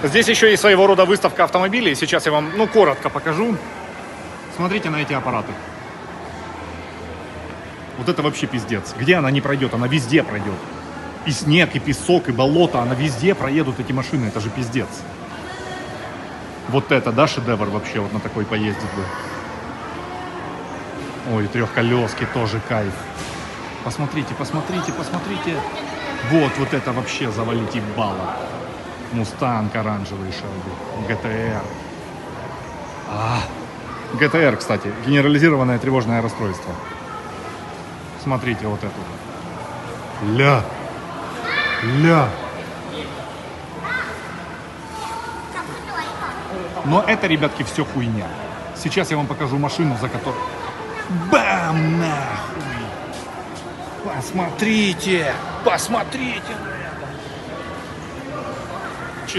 Здесь еще есть своего рода выставка автомобилей. Сейчас я вам, коротко покажу. Смотрите на эти аппараты. Вот это вообще пиздец. Где она не пройдет? Она везде пройдет. И снег, и песок, и болото. Она везде проедут эти машины. Это же пиздец. Вот это, да, шедевр вообще вот на такой поездить бы. Ой, трехколески тоже кайф. Посмотрите, посмотрите, посмотрите. Вот это вообще завалить ебало. Мустанг оранжевый Шелби. ГТР. ГТР, кстати. Генерализированное тревожное расстройство. Смотрите вот эту. Ля. Но это, ребятки, все хуйня. Сейчас я вам покажу машину, за которой... Бам! Нахуй! Посмотрите! Посмотрите!